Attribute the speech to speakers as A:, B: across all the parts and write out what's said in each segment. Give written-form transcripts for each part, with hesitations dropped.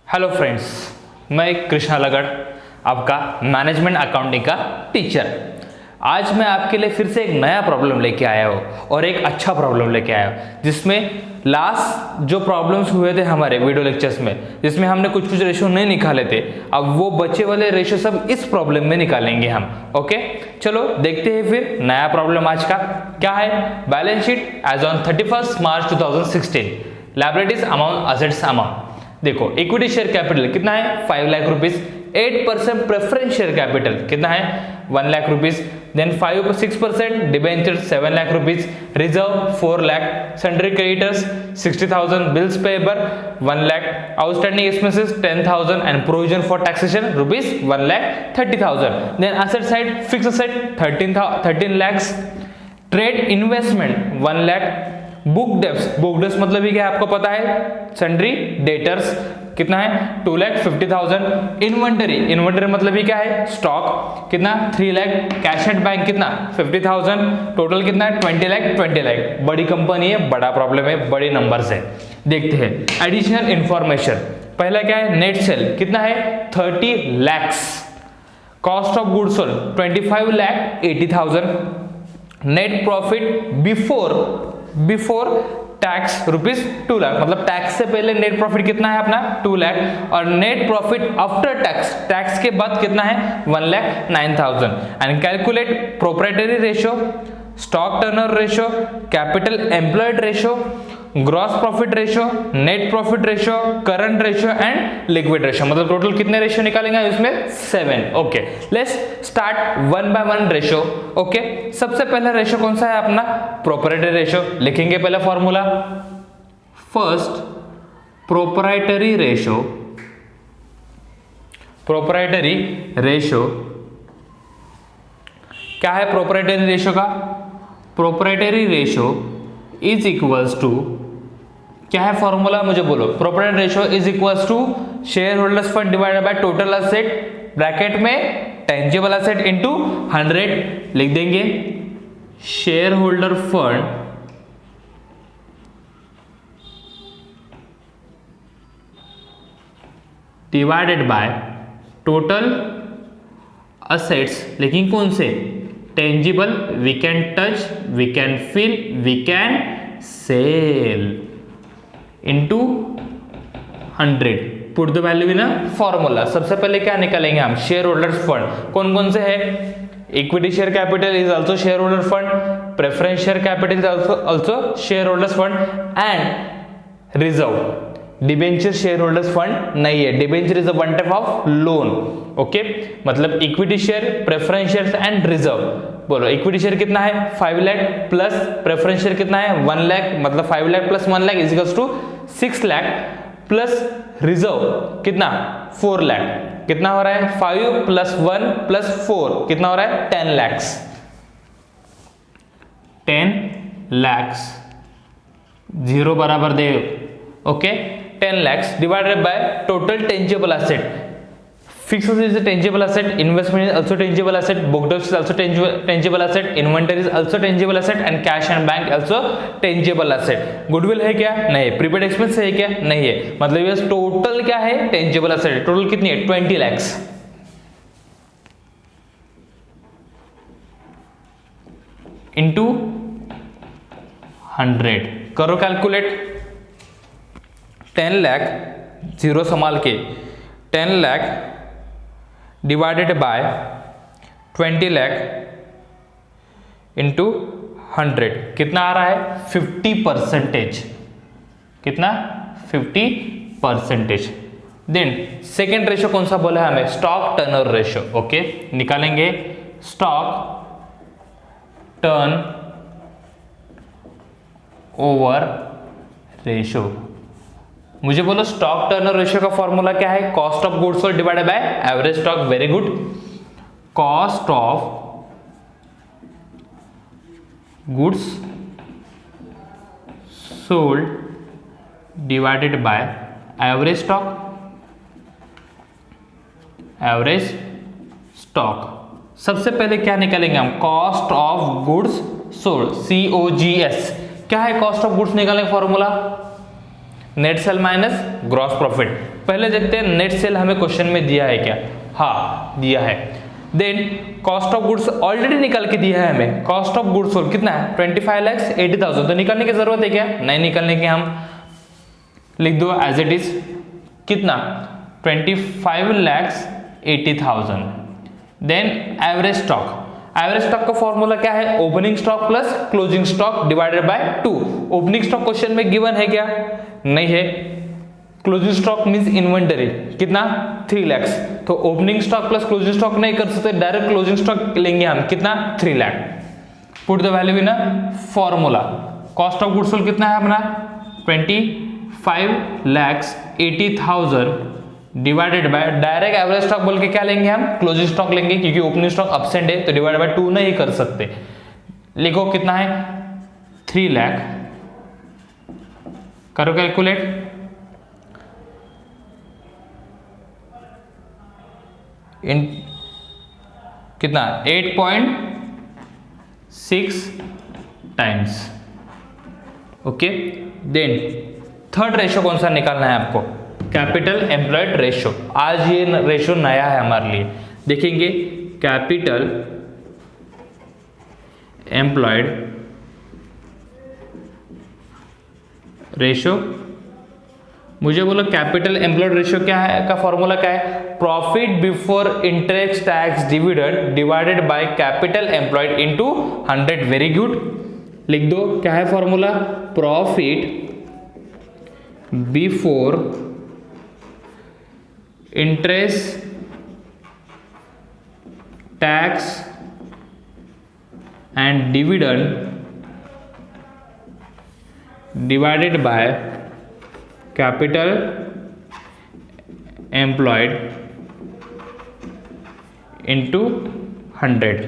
A: Hello friends, मैं कृष्णा लगड़, आपका management accounting का टीचर। आज मैं आपके लिए फिर से एक नया प्रॉब्लम लेके आया हूँ और एक अच्छा प्रॉब्लम लेके आया हूँ, जिसमें लास्ट जो प्रॉब्लम्स हुए थे हमारे वीडियो लेक्चर्स में, जिसमें हमने कुछ रेशो नहीं निकाले थे, अब वो बचे वाले रेशो सब इस प्रॉब्लम में निकालेंगे हम। ओके, चलो देखते हैं फिर नया प्रॉब्लम आज का क्या है। Balance sheet as on 31 March 2016, liabilities amount, assets amount. देखो, इक्विटी शेयर कैपिटल कितना है 5 lakh rupees, 8% preference share capital कितना है 1 lakh rupees, then 6% debenture 7 lakh rupees, reserve 4 lakh, sundry creditors 60,000, bills payable 1 lakh, outstanding expenses 10,000 and provision for taxation rupees 1,30,000। Then asset side, fix asset 13 lakhs, trade investment 1 lakh, book debts मतलब ये क्या है आपको पता है, सन्ड्री डेटर्स कितना है 2,50,000, इन्वेंटरी मतलब ये क्या है, स्टॉक कितना 3 लाख, कैश एट बैंक कितना 50,000, टोटल कितना है 20 लाख। बड़ी कंपनी है, बड़ा प्रॉब्लम है, बड़े नंबर्स है। देखते हैं एडिशनल इंफॉर्मेशन। पहला क्या है, नेट सेल कितना है 30 lakhs, cost of goods sold 25,80,000, net profit before tax rupees 2 lakh, मतलब टैक्स से पहले नेट प्रॉफिट कितना है अपना 2 लाख, और नेट प्रॉफिट आफ्टर टैक्स के बाद कितना है 1,09,000। And calculate proprietary ratio, stock turnover ratio, capital employed ratio, gross profit ratio, net profit ratio, current ratio and liquid ratio. मतलब टोटल कितने रेशियो निकालेंगे इसमें 7। Okay, let's start 1 by 1 ratio. Okay, सबसे पहला रेशियो कौन सा है अपना, प्रोप्राइटरी रेशियो। लिखेंगे पहला फॉर्मूला, फर्स्ट प्रोप्राइटरी रेशियो क्या है, प्रोप्राइटरी रेशियो का, proprietary ratio is equals to, क्या है फॉर्मूला मुझे बोलो, proprietary ratio is equals to share holders fund divided by total asset, bracket में टेंजिबल असेट इनटू 100 लिख देंगे, share holder fund divided by total assets, लेकिन कौन से, tangible, we can touch, we can feel, we can sell into 100, put the value in a formula. सबसे पहले क्या निकालेंगे हम, शेयर होल्डर्स फंड कौन कौन से है, equity share capital is also share holder fund, preference share capital is also share holders fund, and reserve debenture share holders fund नहीं है, debenture is a one type of loan. Okay, मतलब equity share, preference share and reserve. बोलो, equity share कितना है 5 lakh plus preference share कितना है 1 लाख, मतलब 5 lakh plus 1 lakh is equals to 6 lakh, plus reserve कितना 4 लाख, कितना हो रहा है 5 प्लस 1 प्लस 4 कितना हो रहा है 10 lakhs, 10 lakhs, 0 बराबर दे। Okay, 10 lakhs divided by total tangible asset. Fixed asset is a tangible asset, investment is also tangible asset, book debt is also tangible asset, inventory is also tangible asset, and cash and bank also tangible asset. Goodwill है क्या, नहीं। prepaid expense है क्या, नहीं है। मतलब ये total क्या है, tangible asset। टोटल कितनी है 20 lakhs। इंटू 100 करो कैलकुलेट, 10 लाख, 0 संभाल के, 10 lakh divided bye 20 lakh into 100 कितना आ रहा है 50%। कितना 50%। देन सेकेंड रेशियो कौन सा बोला है हमें, स्टॉक टर्नओवर रेशियो। ओके, निकालेंगे स्टॉक टर्न ओवर रेशियो। मुझे बोलो स्टॉक टर्नओवर रेशियो का फॉर्मूला क्या है, cost of goods sold divided by average stock. Very good, cost of goods sold divided by average stock. सबसे पहले क्या निकालेंगे हम, cost of goods sold, COGS। क्या है कॉस्ट ऑफ गुड्स निकालेंगे formula, net cell minus gross profit. पहले देखते हैं नेट सेल हमें क्वेश्चन में दिया है क्या। हाँ दिया है। Then cost of goods already निकाल के दिया है हमें। कॉस्ट ऑफ गुड्स सोल्ड कितना है 25,80,000। तो निकालने की जरूरत है क्या, नहीं निकालने की, हम लिख दो एज इट इज कितना 25,80,000। Then average stock, average stock का फॉर्मूला क्या है, opening stock plus closing stock divided by 2। Opening stock question में गिवन है क्या, नहीं है। क्लोजिंग स्टॉक मींस इन्वेंटरी कितना 3 लाख। तो opening stock plus closing stock नहीं कर सकते, डायरेक्ट क्लोजिंग स्टॉक लेंगे हम कितना 3 lakh. Put the value in formula. Cost of goods sold कितना है अपना 25,80,000 divided by direct average stock बोल के क्या लेंगे हम, क्लोजिंग स्टॉक लेंगे, क्योंकि ओपनिंग स्टॉक एब्सेंट है तो डिवाइडेड बाय 2 नहीं कर सकते। लिखो कितना है 3 लाख। करो कैलकुलेट। इन कितना 8.6 times. Okay. Then third ratio कौन सा निकालना है आपको, कैपिटल एम्प्लॉयड रेशियो। आज ये रेशियो नया है हमारे लिए, देखेंगे कैपिटल एम्प्लॉयड रेशियो। मुझे बोलो कैपिटल एम्प्लॉयड रेशियो क्या है, का फॉर्मूला क्या है, profit before interest tax dividend divided by capital employed into 100। Very good, लिख दो क्या है formula, profit before interest tax and dividend divided by capital employed into 100।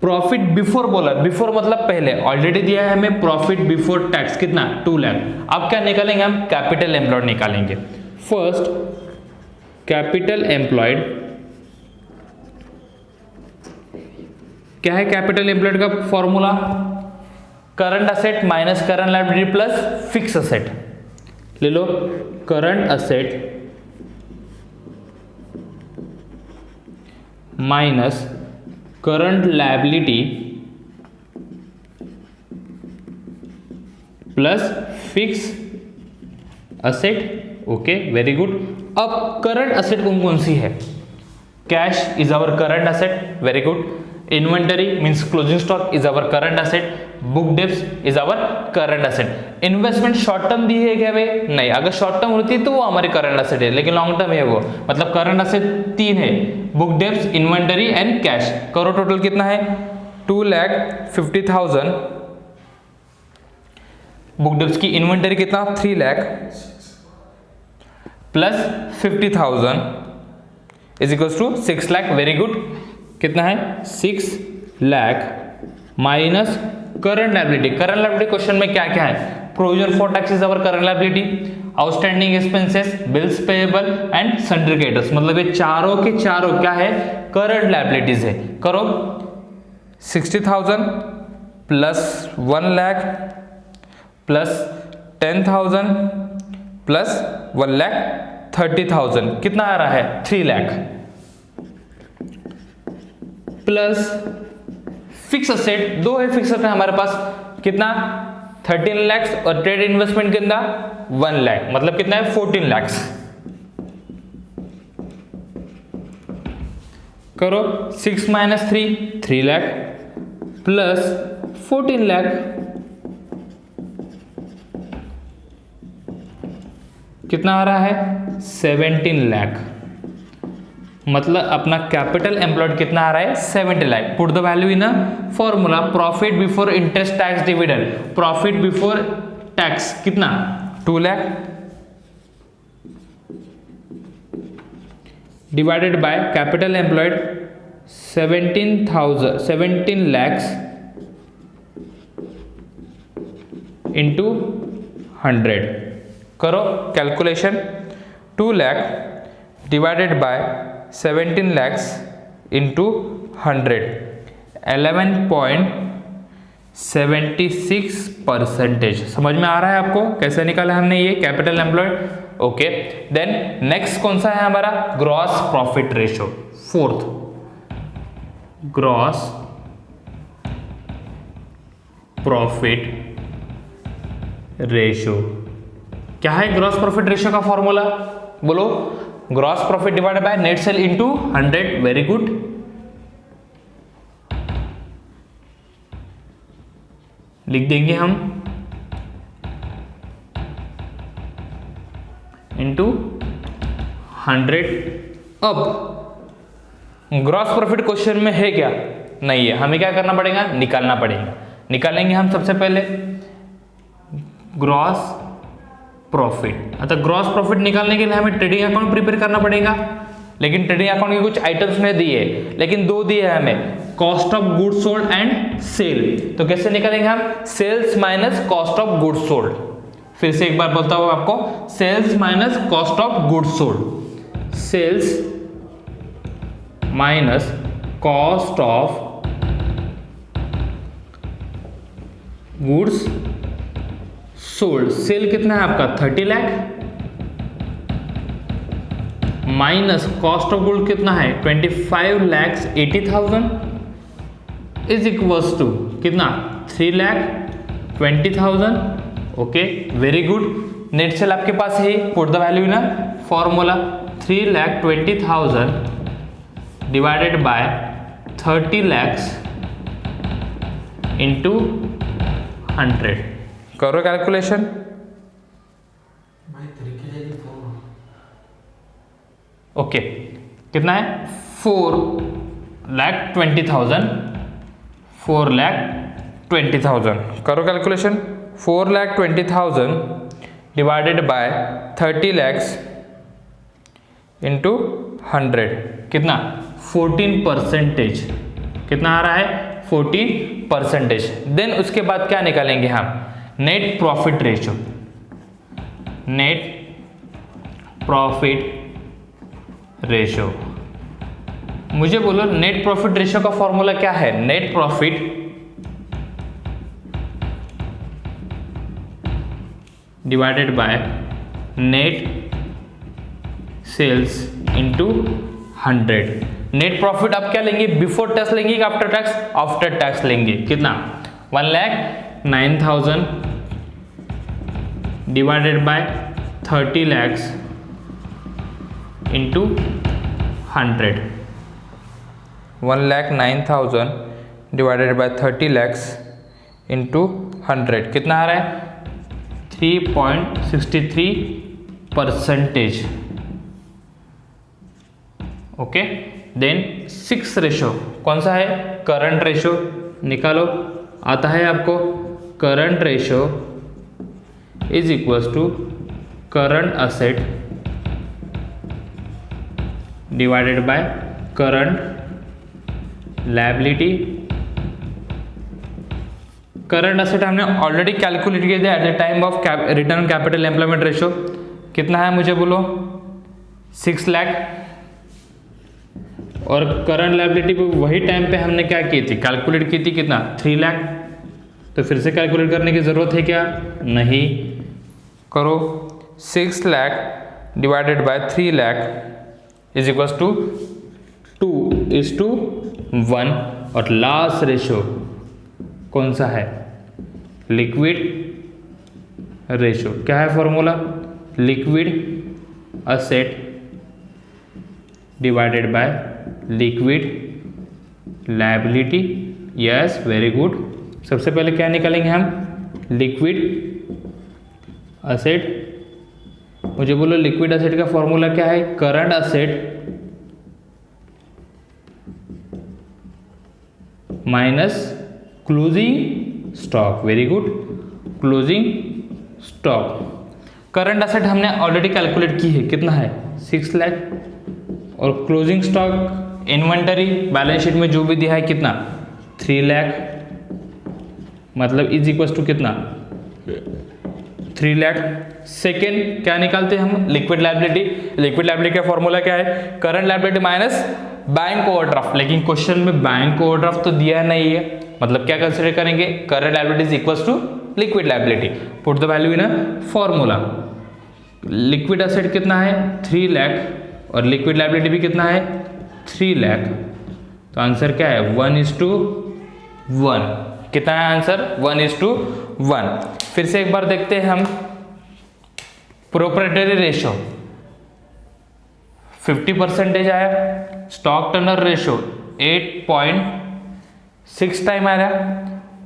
A: Profit before बोला, बिफोर मतलब पहले, ऑलरेडी दिया है हमें प्रॉफिट बिफोर टैक्स कितना 2 लाख। अब क्या निकालेंगे हम, कैपिटल एम्प्लॉयड निकालेंगे। फर्स्ट कैपिटल एम्प्लॉयड, क्या है कैपिटल एम्प्लॉयड का formula, current asset minus current liability plus fix asset. ले लो current asset minus current liability plus fix asset. Okay very good. अब करंट असेट कौन कौन सी है, cash is our current asset, very good. Inventory means closing stock is our current asset, book debts is our current asset. Investment short term दी है क्या भाई, नहीं, अगर शॉर्ट टर्म होती है तो वो हमारी करंट असेट है, लेकिन लॉन्ग टर्म है वो, मतलब करंट असेट 3 है, book debts, inventory and cash. करो टोटल कितना है 2,50,000। बुक डेब्ट्स की इन्वेंटरी कितना 3 lakh plus 50,000 is equals to 6 lakh. Very good, कितना है 6 lakh minus current liability. Current liability question में क्या क्या है, provision for tax is our current liability, outstanding expenses, bills payable and sundry creditors, मतलब ये चारों के चारों क्या है करंट लायबिलिटीज है। करो 60,000 प्लस 1 लाख प्लस 10,000 प्लस 1,30,000 कितना आ रहा है 3 लाख प्लस फिक्स असेट, 2 है फिक्स असेट हमारे पास, कितना 13 लाख और ट्रेड इन्वेस्टमेंट कितना 1 लाख, मतलब कितना है 14 लाख। करो 6 माइनस 3 लाख प्लस 14 लाख कितना आ रहा है 17 लाख, मतलब अपना कैपिटल एम्प्लॉयड कितना आ रहा है 70 lakh. Put the value in formula, profit before interest tax dividend, profit before tax कितना 2 lakh divided by capital employed 17 lakhs into 100। करो calculation, 2 lakh divided bye 17 lakhs into 100, 11.76%। समझ में आ रहा है आपको कैसे निकाला हमने ये capital employed. Okay, then next कौन सा है हमारा, gross profit ratio, fourth, gross profit ratio. क्या है ग्रॉस प्रॉफिट रेशो का फॉर्मूला, बोलो, gross profit divided by net sale into 100, very good, लिख देंगे हम इनटू 100। अब ग्रॉस प्रॉफिट क्वेश्चन में है क्या, नहीं है, हमें क्या करना पड़ेगा, निकालना पड़ेगा। निकालेंगे हम सबसे पहले ग्रॉस प्रॉफिट। अतः ग्रॉस प्रॉफिट निकालने के लिए हमें ट्रेडिंग अकाउंट प्रिपेयर करना पड़ेगा, लेकिन ट्रेडिंग अकाउंट के कुछ आइटम्स में दिए, लेकिन दो दिए हैं हमें, cost of goods sold and sale. तो कैसे निकालेंगे हम, sales minus cost of goods sold. फिर से एक बार बोलता हूं आपको, sales minus cost of goods sold, sales minus cost of goods sold. Sale कितना है आपका 30 lakh, minus cost of good कितना है 25,80,000 इज इक्वल्स टू कितना 3,20,000। Okay, very good. Net sale आपके पास है, put the value in formula, 3,20,000 divided by 30 lakhs into 100। करो कैलकुलेशन। ओके, कितना है 4,20,000, 4,20,000। करो calculation, 4,20,000 divided by 30 lakhs into 100, कितना 14%। कितना आ रहा है 14%। देन उसके बाद क्या निकालेंगे हम, net profit ratio. Net profit ratio, मुझे बोलो नेट प्रॉफिट रेशो का फॉर्मूला क्या है, net profit divided by net sales into 100। Net profit आप क्या लेंगे, बिफोर टैक्स लेंगे कि आफ्टर टैक्स, आफ्टर टैक्स लेंगे। कितना 1,09,000 divided by 30 lakhs into 100, 1,09,000 divided by 30 lakhs into 100, कितना आ रहा है 3.63%। ओके, देन 6 रेशो कौन सा है, करंट रेशो। निकालो, आता है आपको, current ratio is equals to current asset divided by current liability. Current asset हमने ऑलरेडी कैलकुलेट किया था at the time of return capital employment ratio. कितना है मुझे बोलो 6 लाख, और करंट लायबिलिटी पे वही टाइम पे हमने क्या की थी, कैलकुलेट की थी कितना 3 लाख। तो फिर से कैलकुलेट करने की ज़रूरत है क्या, नहीं। करो, 6 lakh divided by 3 lakh is equals to 2:1। और लास्ट रेशो कौन सा है, लिक्विड रेशो। क्या है formula, liquid asset divided by liquid liability. Yes, very good. सबसे पहले क्या निकालेंगे हम, लिक्विड असेट। मुझे बोलो लिक्विड असेट का फॉर्मूला क्या है, current asset minus closing stock. Very good, closing stock. Current asset हमने ऑलरेडी कैलकुलेट की है, कितना है 6 लाख, और closing stock inventory balance sheet में जो भी दिया है कितना 3 लाख, मतलब इज इक्वल टू कितना 3 लाख। सेकेंड क्या निकालते हैं हम, लिक्विड लायबिलिटी। लिक्विड लायबिलिटी का फॉर्मूला क्या है, current liability minus bank overdraft. लेकिन क्वेश्चन में बैंक ओवरड्राफ्ट तो दिया नहीं है, मतलब क्या कंसिडर करेंगे, current liability is equal to liquid liability. Put the value in a formula, liquid asset कितना है 3 लाख और लिक्विड लायबिलिटी भी कितना है 3 लाख। तो आंसर क्या है 1:1। कितना है आंसर 1:1। फिर से एक बार देखते हैं हम प्रोप्राइटरी रेशो 50% आया, स्टॉक टर्नओवर रेशो 8.6 टाइम आ रहा,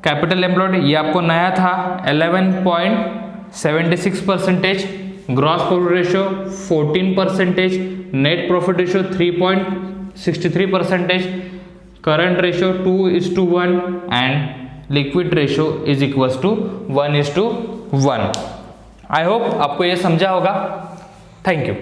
A: कैपिटल एम्प्लॉयड ये आपको नया था 11.76%, gross profit ratio 14%, net profit ratio 3.63%, current ratio 2:1 and liquid ratio is equals to 1:1। I hope आपको ये समझा होगा। Thank you.